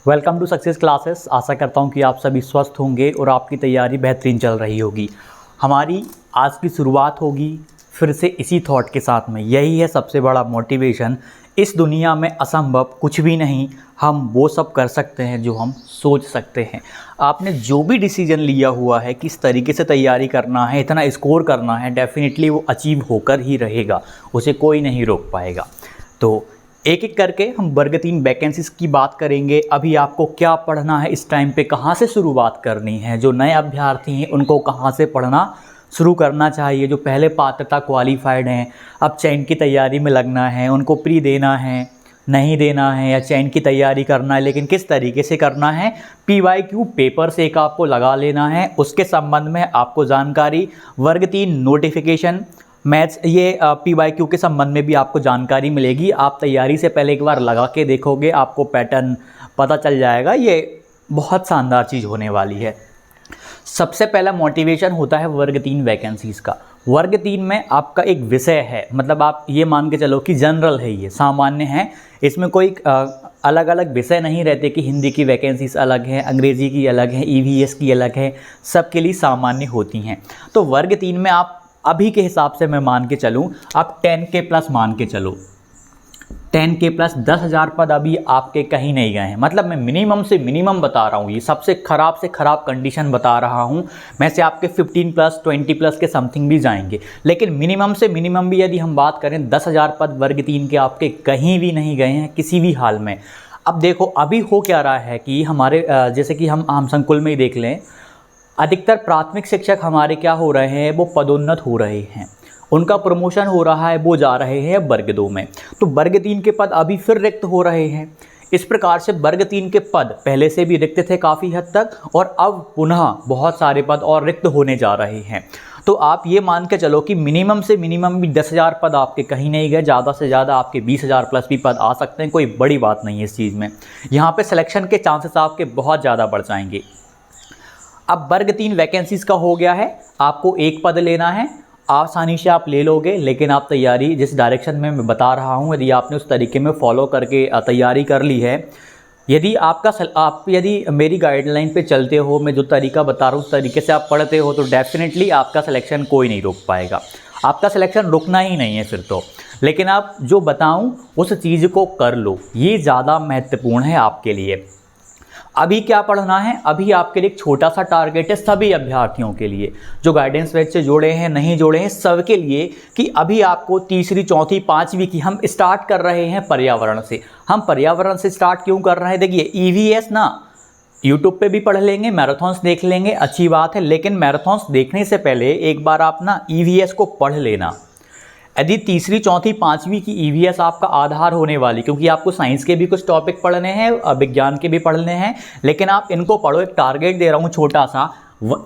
Welcome to success classes. आशा करता हूँ कि आप सभी स्वस्थ होंगे और आपकी तैयारी बेहतरीन चल रही होगी। हमारी आज की शुरुआत होगी फिर से इसी थॉट के साथ में। यही है सबसे बड़ा मोटिवेशन। इस दुनिया में असंभव कुछ भी नहीं, हम वो सब कर सकते हैं जो हम सोच सकते हैं। आपने जो भी डिसीजन लिया हुआ है किस तरीके से तैयारी करना है, इतना स्कोर करना है, डेफिनेटली वो अचीव होकर ही रहेगा, उसे कोई नहीं रोक पाएगा। तो एक एक करके हम वर्ग 3 वैकेंसीज़ की बात करेंगे। अभी आपको क्या पढ़ना है, इस टाइम पे कहाँ से शुरुआत करनी है, जो नए अभ्यर्थी हैं उनको कहाँ से पढ़ना शुरू करना चाहिए, जो पहले पात्रता क्वालिफाइड हैं अब चयन की तैयारी में लगना है, उनको प्री देना है नहीं देना है, या चयन की तैयारी करना है लेकिन किस तरीके से करना है, PYQ पेपर से एक आपको लगा लेना है, उसके संबंध में आपको जानकारी, वर्ग 3 नोटिफिकेशन, मैथ्स, ये PYQ के संबंध में भी आपको जानकारी मिलेगी। आप तैयारी से पहले एक बार लगा के देखोगे, आपको पैटर्न पता चल जाएगा। ये बहुत शानदार चीज़ होने वाली है। सबसे पहला मोटिवेशन होता है वर्ग 3 वैकेंसीज़ का। वर्ग 3 में आपका एक विषय है, मतलब आप ये मान के चलो कि जनरल है, ये सामान्य है। इसमें कोई अलग अलग विषय नहीं रहते कि हिंदी की वैकेंसीज अलग है, अंग्रेज़ी की अलग है, EVS की अलग है, सबके लिए सामान्य होती हैं। तो वर्ग 3 में आप अभी के हिसाब से मैं मान के चलूँ, आप 10K प्लस मान के चलो, 10K प्लस 10,000 पद अभी आपके कहीं नहीं गए हैं। मतलब मैं मिनिमम से मिनिमम बता रहा हूँ, ये सबसे ख़राब से ख़राब कंडीशन बता रहा हूँ। मैं से आपके 15 प्लस 20 प्लस के समथिंग भी जाएंगे, लेकिन मिनिमम से मिनिमम भी यदि हम बात करें 10,000 पद वर्ग 3 के आपके कहीं भी नहीं गए हैं किसी भी हाल में। अब देखो अभी हो क्या रहा है कि हमारे जैसे कि हम संकुल में ही देख लें, अधिकतर प्राथमिक शिक्षक हमारे क्या हो रहे हैं, वो पदोन्नत हो रहे हैं, उनका प्रमोशन हो रहा है, वो जा रहे हैं वर्ग 2 में। तो वर्ग 3 के पद अभी फिर रिक्त हो रहे हैं। इस प्रकार से वर्ग 3 के पद पहले से भी रिक्त थे काफ़ी हद तक, और अब पुनः बहुत सारे पद और रिक्त होने जा रहे हैं। तो आप ये मान के चलो कि मिनिमम से मिनिमम भी 10,000 पद आपके कहीं नहीं गए, ज़्यादा से ज़्यादा आपके 20,000 प्लस भी पद आ सकते हैं। कोई बड़ी बात नहीं है इस चीज़ में। यहाँ पर सिलेक्शन के चांसेस आपके बहुत ज़्यादा बढ़ जाएंगे। अब वर्ग 3 वैकेंसीज़ का हो गया है, आपको एक पद लेना है, आसानी से आप ले लोगे। लेकिन आप तैयारी जिस डायरेक्शन में मैं बता रहा हूँ, यदि आपने उस तरीके में फॉलो करके तैयारी कर ली है, यदि आप यदि मेरी गाइडलाइन पे चलते हो, मैं जो तरीका बता रहा हूँ उस तरीके से आप पढ़ते हो, तो डेफिनेटली आपका सिलेक्शन कोई नहीं रोक पाएगा। आपका सिलेक्शन रुकना ही नहीं है फिर तो। लेकिन आप जो बताऊँ उस चीज़ को कर लो, ये ज़्यादा महत्वपूर्ण है आपके लिए। अभी क्या पढ़ना है, अभी आपके लिए एक छोटा सा टारगेट है सभी अभ्यर्थियों के लिए, जो गाइडेंस बैच से जुड़े हैं नहीं जुड़े हैं, सबके लिए, कि अभी आपको तीसरी चौथी पाँचवीं की हम स्टार्ट कर रहे हैं पर्यावरण से। हम पर्यावरण से स्टार्ट क्यों कर रहे हैं, देखिए EVS ना यूट्यूब पे भी पढ़ लेंगे, मैराथन्स देख लेंगे, अच्छी बात है, लेकिन मैराथन्स देखने से पहले एक बार आप ना EVS को पढ़ लेना। यदि तीसरी चौथी पाँचवीं की EVS आपका आधार होने वाली, क्योंकि आपको साइंस के भी कुछ टॉपिक पढ़ने हैं, विज्ञान के भी पढ़ने हैं, लेकिन आप इनको पढ़ो। एक टारगेट दे रहा हूँ छोटा सा,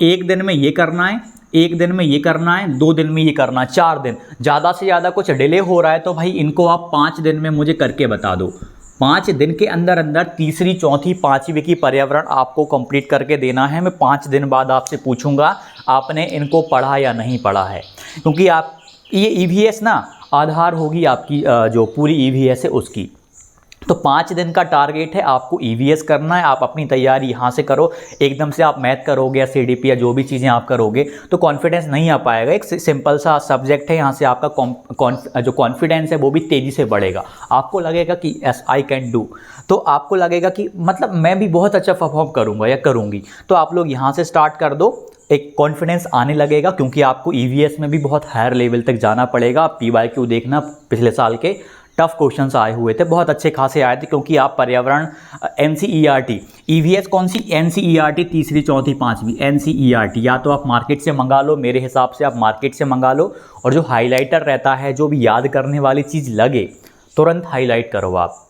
एक दिन में ये करना है, एक दिन में ये करना है, 2 दिन में ये करना है, 4 दिन, ज़्यादा से ज़्यादा कुछ डिले हो रहा है तो भाई इनको आप 5 दिन में मुझे करके बता दो। 5 दिन के अंदर अंदर तीसरी चौथी पाँचवीं की पर्यावरण आपको कंप्लीट करके देना है। मैं 5 दिन बाद आपसे पूछूंगा आपने इनको पढ़ा या नहीं पढ़ा है, क्योंकि आप ये EVS ना आधार होगी आपकी, जो पूरी EVS है उसकी। तो 5 दिन का टारगेट है, आपको EVS करना है। आप अपनी तैयारी यहाँ से करो, एकदम से आप मैथ करोगे या CDP या जो भी चीज़ें आप करोगे तो कॉन्फिडेंस नहीं आ पाएगा। एक सिंपल सा सब्जेक्ट है, यहाँ से आपका जो कॉन्फिडेंस है वो भी तेज़ी से बढ़ेगा। आपको लगेगा कि यस आई कैन डू, तो आपको लगेगा कि मतलब मैं भी बहुत अच्छा परफॉर्म करूँगा या करूँगी। तो आप लोग यहाँ से स्टार्ट कर दो, एक कॉन्फिडेंस आने लगेगा, क्योंकि आपको EVS में भी बहुत हायर लेवल तक जाना पड़ेगा। आप PYQ देखना, पिछले साल के टफ क्वेश्चंस आए हुए थे, बहुत अच्छे खासे आए थे, क्योंकि आप पर्यावरण NCERT, EVS कौन सी, NCERT तीसरी चौथी पाँचवीं NCERT, या तो आप मार्केट से मंगा लो, मेरे हिसाब से आप मार्केट से मंगा लो, और जो हाईलाइटर रहता है, जो भी याद करने वाली चीज़ लगे तुरंत हाईलाइट करो। आप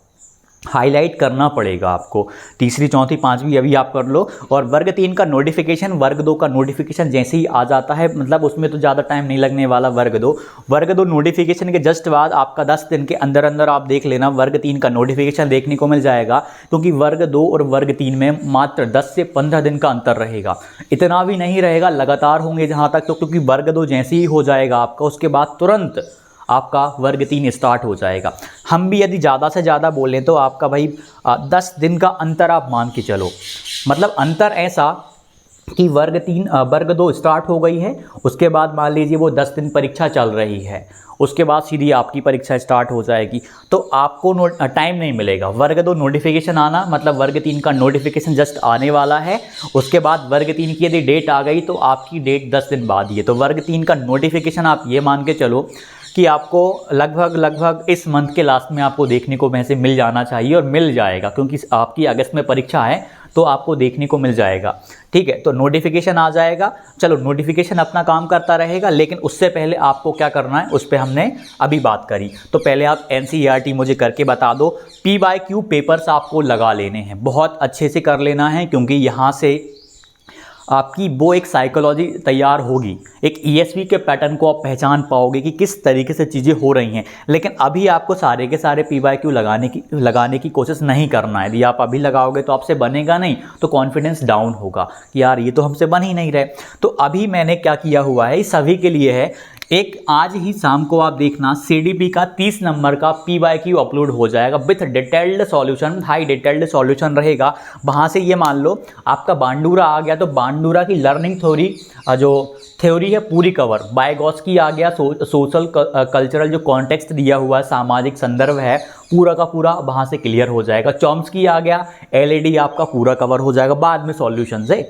हाईलाइट करना पड़ेगा आपको, तीसरी चौथी पाँचवीं अभी आप कर लो। और वर्ग 3 का नोटिफिकेशन, वर्ग 2 का नोटिफिकेशन जैसे ही आ जाता है, मतलब उसमें तो ज़्यादा टाइम नहीं लगने वाला। वर्ग 2 नोटिफिकेशन के जस्ट बाद आपका 10 दिन के अंदर अंदर आप देख लेना वर्ग 3 का नोटिफिकेशन देखने को मिल जाएगा, क्योंकि वर्ग 2 और वर्ग 3 में मात्र 10 से 15 दिन का अंतर रहेगा। इतना भी नहीं रहेगा, लगातार होंगे जहाँ तक, तो क्योंकि वर्ग 2 जैसे ही हो जाएगा आपका, उसके बाद तुरंत आपका वर्ग 3 स्टार्ट हो जाएगा। हम भी यदि ज़्यादा से ज़्यादा बोलें तो आपका भाई 10 दिन का अंतर आप मान के चलो, मतलब अंतर ऐसा कि वर्ग 2 स्टार्ट हो गई है, उसके बाद मान लीजिए वो 10 दिन परीक्षा चल रही है, उसके बाद सीधी आपकी परीक्षा स्टार्ट हो जाएगी, तो आपको टाइम नहीं मिलेगा। वर्ग 2 नोटिफिकेशन आना मतलब वर्ग 3 का नोटिफिकेशन जस्ट आने वाला है, उसके बाद वर्ग 3 की यदि डेट आ गई तो आपकी डेट 10 दिन बाद ही है। तो वर्ग 3 का नोटिफिकेशन आप ये मान के चलो कि आपको लगभग इस मंथ के लास्ट में आपको देखने को वैसे मिल जाना चाहिए, और मिल जाएगा क्योंकि आपकी अगस्त में परीक्षा है तो आपको देखने को मिल जाएगा। ठीक है, तो नोटिफिकेशन आ जाएगा। चलो नोटिफिकेशन अपना काम करता रहेगा, लेकिन उससे पहले आपको क्या करना है उस पर हमने अभी बात करी। तो पहले आप NCERT मुझे करके बता दो। PYQ पेपर्स आपको लगा लेने हैं, बहुत अच्छे से कर लेना है, क्योंकि यहाँ से आपकी वो एक साइकोलॉजी तैयार होगी, एक ESV के पैटर्न को आप पहचान पाओगे कि किस तरीके से चीज़ें हो रही हैं। लेकिन अभी आपको सारे के सारे PYQ लगाने की कोशिश नहीं करना है। यदि आप अभी लगाओगे तो आपसे बनेगा नहीं, तो कॉन्फिडेंस डाउन होगा कि यार ये तो हमसे बन ही नहीं रहे। तो अभी मैंने क्या किया हुआ है, सभी के लिए है, एक आज ही शाम को आप देखना CDP का 30 नंबर का PYQ अपलोड हो जाएगा with detailed solution, high detailed solution रहेगा। वहाँ से ये मान लो आपका बांडूरा आ गया तो बांडूरा की लर्निंग थ्योरी जो थ्योरी है पूरी कवर, बायगॉस्की आ गया, सोशल कल्चरल जो कॉन्टेक्स्ट दिया हुआ है, सामाजिक संदर्भ है, पूरा का पूरा वहाँ से क्लियर हो जाएगा। चॉम्स्की आ गया, LED आपका पूरा कवर हो जाएगा बाद में सॉल्यूशन से।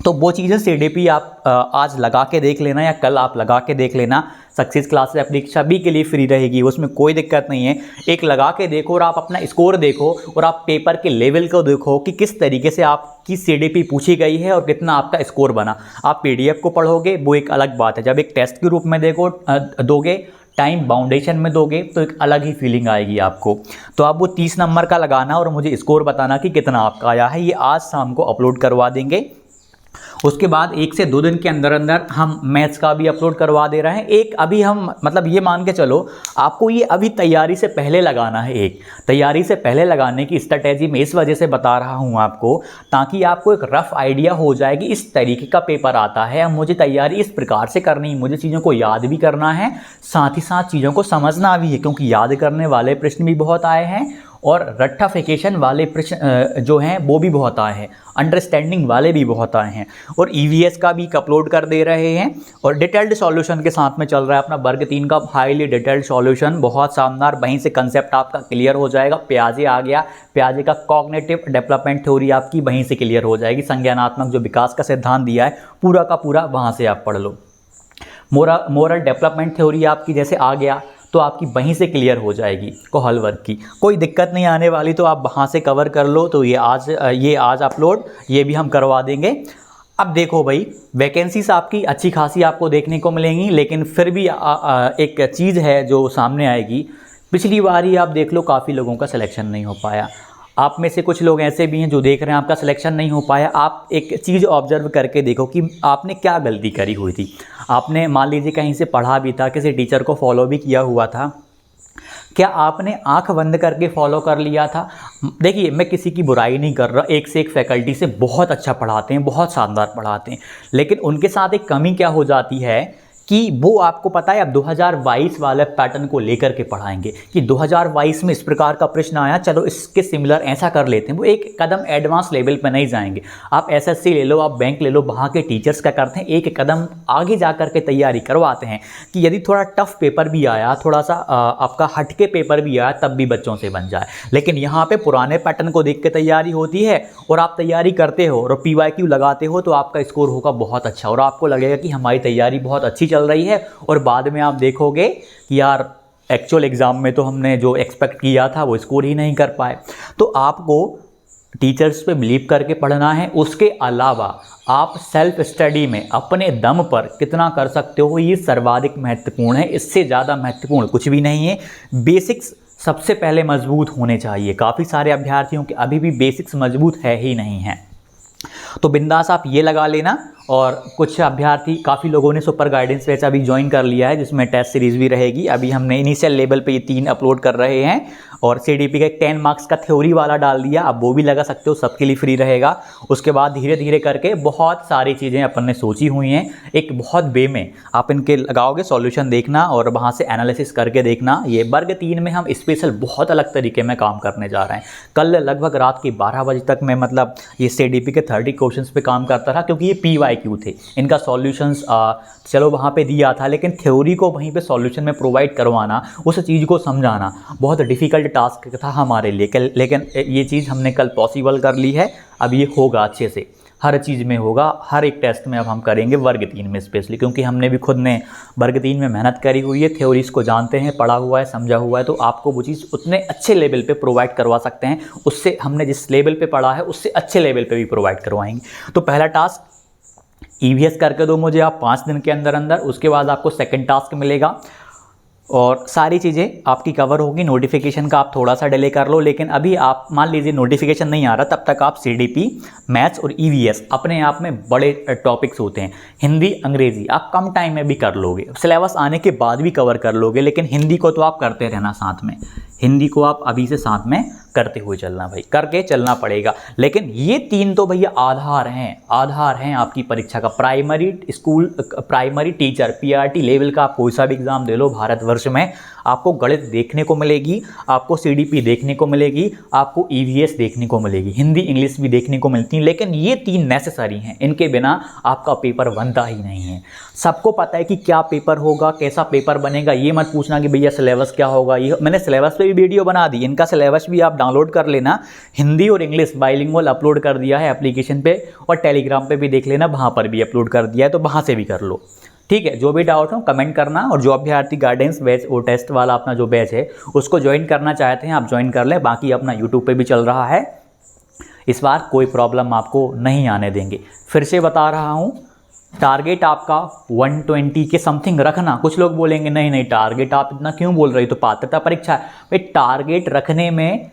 तो वो चीज़ें CDP आप आज लगा के देख लेना या कल आप लगा के देख लेना। सक्सेस क्लासेस अपनी सभी के लिए फ्री रहेगी, उसमें कोई दिक्कत नहीं है। एक लगा के देखो और आप अपना स्कोर देखो और आप पेपर के लेवल को देखो कि किस तरीके से आपकी CDP पूछी गई है और कितना आपका स्कोर बना। आप PDF को पढ़ोगे वो एक अलग बात है, जब एक टेस्ट के रूप में दोगे, टाइम बाउंडेशन में दोगे तो एक अलग ही फीलिंग आएगी आपको। तो आप वो 30 नंबर का लगाना और मुझे स्कोर बताना कि कितना आपका आया है। ये आज शाम को अपलोड करवा देंगे। उसके बाद 1 से 2 दिन के अंदर अंदर हम मैथ्स का भी अपलोड करवा दे रहे हैं। एक अभी हम मतलब ये मान के चलो आपको ये अभी तैयारी से पहले लगाना है। एक तैयारी से पहले लगाने की स्ट्रैटेजी मैं इस वजह से बता रहा हूँ आपको, ताकि आपको एक रफ आइडिया हो जाए कि इस तरीके का पेपर आता है, मुझे तैयारी इस प्रकार से करनी है, मुझे चीज़ों को याद भी करना है, साथ ही साथ चीज़ों को समझना भी है, क्योंकि याद करने वाले प्रश्न भी बहुत आए हैं और रट्टाफिकेशन वाले प्रश्न जो हैं वो भी बहुत आए हैं, अंडरस्टैंडिंग वाले भी बहुत आए हैं, और EVS का भी अपलोड कर दे रहे हैं। और डिटेल्ड सॉल्यूशन के साथ में चल रहा है अपना वर्ग 3 का हाईली डिटेल्ड सॉल्यूशन, बहुत शानदार। वहीं से कंसेप्ट आपका क्लियर हो जाएगा। प्याजे आ गया, प्याजे का कॉग्निटिव डेवलपमेंट थ्योरी आपकी वहीं से क्लियर हो जाएगी। संज्ञानात्मक जो विकास का सिद्धांत दिया है पूरा का पूरा वहाँ से आप पढ़ लो। मोरल डेवलपमेंट थ्योरी आपकी जैसे आ गया तो आपकी वहीं से क्लियर हो जाएगी कोहल वर्ग की, कोई दिक्कत नहीं आने वाली। तो आप वहाँ से कवर कर लो। तो ये आज अपलोड ये भी हम करवा देंगे। अब देखो भाई, वैकेंसीज आपकी अच्छी खासी आपको देखने को मिलेंगी, लेकिन फिर भी एक चीज़ है जो सामने आएगी। पिछली बार ही आप देख लो काफ़ी लोगों का सिलेक्शन नहीं हो पाया। आप में से कुछ लोग ऐसे भी हैं जो देख रहे हैं आपका सिलेक्शन नहीं हो पाया। आप एक चीज़ ऑब्जर्व करके देखो कि आपने क्या गलती करी हुई थी। आपने मान लीजिए कहीं से पढ़ा भी था, किसी टीचर को फॉलो भी किया हुआ था, क्या आपने आंख बंद करके फॉलो कर लिया था? देखिए, मैं किसी की बुराई नहीं कर रहा, एक से एक फैकल्टी से बहुत अच्छा पढ़ाते हैं, बहुत शानदार पढ़ाते हैं, लेकिन उनके साथ एक कमी क्या हो जाती है कि वो आपको पता है अब 2022 वाले पैटर्न को लेकर के पढ़ाएंगे कि 2022 में इस प्रकार का प्रश्न आया, चलो इसके सिमिलर ऐसा कर लेते हैं। वो एक कदम एडवांस लेवल पर नहीं जाएंगे। आप SSC ले लो, आप बैंक ले लो, वहाँ के टीचर्स क्या करते हैं, एक कदम आगे जा कर के तैयारी करवाते हैं कि यदि थोड़ा टफ पेपर भी आया, थोड़ा सा आपका हटके पेपर भी आया, तब भी बच्चों से बन जाए। लेकिन यहाँ पर पुराने पैटर्न को देख के तैयारी होती है और आप तैयारी करते हो और PYQ लगाते हो तो आपका स्कोर होगा बहुत अच्छा और आपको लगेगा कि हमारी तैयारी बहुत अच्छी चल रही है। और बाद में आप देखोगे कि यार एक्चुअल एग्ज़ाम में तो हमने जो एक्सपेक्ट किया था वो स्कोर ही नहीं कर पाए। तो आपको टीचर्स पे बिलीव करके पढ़ना है। उसके अलावा आप सेल्फ स्टडी में अपने दम पर कितना कर सकते हो, ये सर्वाधिक महत्वपूर्ण है। इससे ज़्यादा महत्वपूर्ण कुछ भी नहीं है। बेसिक्स सबसे पहले मजबूत होने चाहिए। काफ़ी सारे अभ्यर्थियों के अभी भी बेसिक्स मजबूत है ही नहीं है। तो बिंदास आप ये लगा लेना। और कुछ अभ्यर्थी, काफ़ी लोगों ने सुपर गाइडेंस वैसा भी ज्वाइन कर लिया है, जिसमें टेस्ट सीरीज़ भी रहेगी। अभी हमने इनिशियल लेवल पे ये 3 अपलोड कर रहे हैं और CDP का एक 10 मार्क्स का थ्योरी वाला डाल दिया, अब वो भी लगा सकते हो, सबके लिए फ्री रहेगा। उसके बाद धीरे धीरे करके बहुत सारी चीज़ें अपन ने सोची हुई हैं, एक बहुत वे में आप इनके लगाओगे, सॉल्यूशन देखना और वहाँ से एनालिसिस करके देखना। ये वर्ग 3 में हम स्पेशल बहुत अलग तरीके में काम करने जा रहे हैं। कल लगभग रात के 12 बजे तक मैं मतलब ये CDP के 30 क्वेश्चंस पे काम करता था, क्योंकि ये PYQ थे, इनका सॉल्यूशंस चलो वहाँ पे दिया था, लेकिन थ्योरी को वहीं पे सॉल्यूशन में प्रोवाइड करवाना, उस चीज़ को समझाना बहुत डिफ़िकल्ट टास्क था हमारे लिए, लेकिन ये चीज़ हमने कल पॉसिबल कर ली है। अब ये होगा अच्छे से, हर चीज़ में होगा, हर एक टेस्ट में अब हम करेंगे वर्ग 3 में स्पेशली, क्योंकि हमने भी खुद ने वर्ग 3 में मेहनत करी हुई है, थ्योरीज को जानते हैं, पढ़ा हुआ है, समझा हुआ है, तो आपको वो चीज़ उतने अच्छे लेवल पे प्रोवाइड करवा सकते हैं, उससे हमने जिस लेवल पे पढ़ा है उससे अच्छे लेवल पे भी प्रोवाइड करवाएंगे। तो पहला टास्क EVS करके दो मुझे आप 5 दिन के अंदर अंदर, उसके बाद आपको सेकंड टास्क मिलेगा और सारी चीज़ें आपकी कवर होगी। नोटिफिकेशन का आप थोड़ा सा डिले कर लो, लेकिन अभी आप मान लीजिए नोटिफिकेशन नहीं आ रहा, तब तक आप CDP, मैथ्स और EVS अपने आप में बड़े टॉपिक्स होते हैं। हिंदी अंग्रेजी आप कम टाइम में भी कर लोगे, सिलेबस आने के बाद भी कवर कर लोगे, लेकिन हिंदी को तो आप करते रहना साथ में, हिंदी को आप अभी से साथ में करते हुए चलना भाई, करके चलना पड़ेगा। लेकिन ये 3 तो भैया आधार हैं आपकी परीक्षा का। Primary school, primary teacher PRT level का आप कोई सा भी एग्ज़ाम दे लो भारतवर्ष में, आपको गणित देखने को मिलेगी, आपको CDP देखने को मिलेगी, आपको EVS देखने को मिलेगी, हिंदी इंग्लिश भी देखने को मिलती है, लेकिन ये 3 नेसेसरी हैं, इनके बिना आपका पेपर बनता ही नहीं है। सबको पता है कि क्या पेपर होगा, कैसा पेपर बनेगा, ये मत पूछना कि भैया सिलेबस क्या होगा। ये मैंने सिलेबस पे भी वीडियो बना दी, इनका सिलेबस भी आप डाउनलोड कर लेना, हिंदी और इंग्लिश बाइलिंगुअल अपलोड कर दिया है एप्लीकेशन पे, और टेलीग्राम पे भी देख लेना, वहाँ पर भी अपलोड कर दिया है, तो वहाँ से भी कर लो। ठीक है, जो भी डाउट हो कमेंट करना, और जो अभ्यर्थी गाइडेंस बैच वो टेस्ट वाला अपना जो बैच है उसको ज्वाइन करना चाहते हैं आप ज्वाइन कर लें। बाकी अपना यूट्यूब पे भी चल रहा है, इस बार कोई प्रॉब्लम आपको नहीं आने देंगे। फिर से बता रहा हूँ, टारगेट आपका 120 के समथिंग रखना। कुछ लोग बोलेंगे नहीं नहीं टारगेट आप इतना क्यों बोल रहे हो, तो पात्रता परीक्षा है भाई। टारगेट रखने में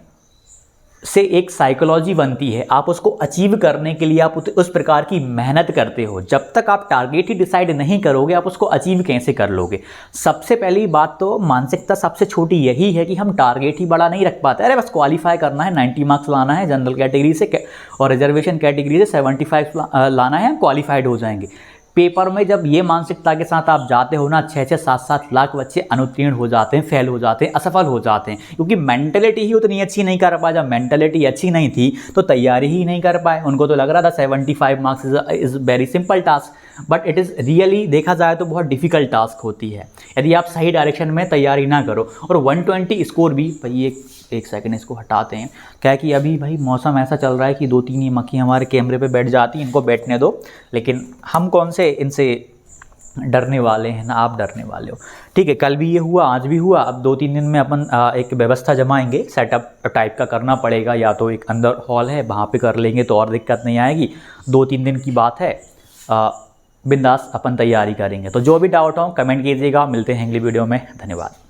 से एक साइकोलॉजी बनती है, आप उसको अचीव करने के लिए आप उस प्रकार की मेहनत करते हो। जब तक आप टारगेट ही डिसाइड नहीं करोगे आप उसको अचीव कैसे कर लोगे। सबसे पहली बात तो मानसिकता सबसे छोटी यही है कि हम टारगेट ही बड़ा नहीं रख पाते। अरे बस क्वालिफाई करना है, 90 मार्क्स लाना है जनरल कैटेगरी से और रिजर्वेशन कैटेगरी से 75 लाना है, हम क्वालिफाइड हो जाएंगे। पेपर में जब ये मानसिकता के साथ आप जाते हो ना, 6-6, 7-7 लाख बच्चे अनुत्तीर्ण हो जाते हैं, फेल हो जाते हैं, असफल हो जाते हैं, क्योंकि मेंटलिटी ही उतनी अच्छी नहीं कर पाए। जब मेंटलिटी अच्छी नहीं थी तो तैयारी ही नहीं कर पाए। उनको तो लग रहा था 75 marks is very simple task, but it is really देखा जाए तो बहुत डिफिकल्ट टास्क होती है यदि आप सही डायरेक्शन में तैयारी ना करो। और 120 स्कोर भी भाई, एक सेकंड इसको हटाते हैं, क्या है कि अभी भाई मौसम ऐसा चल रहा है कि 2-3 ये मक्खी हमारे कैमरे पे बैठ जाती हैं, इनको बैठने दो। लेकिन हम कौन से इनसे डरने वाले हैं ना, आप डरने वाले हो। ठीक है, कल भी ये हुआ, आज भी हुआ। अब 2-3 दिन में अपन एक व्यवस्था जमाएंगे, सेटअप टाइप का करना पड़ेगा, या तो एक अंदर हॉल है वहाँ पे कर लेंगे तो और दिक्कत नहीं आएगी। 2-3 दिन की बात है, बिंदास अपन तैयारी करेंगे। तो जो भी डाउट हो कमेंट कीजिएगा, मिलते हैं अगली वीडियो में। धन्यवाद।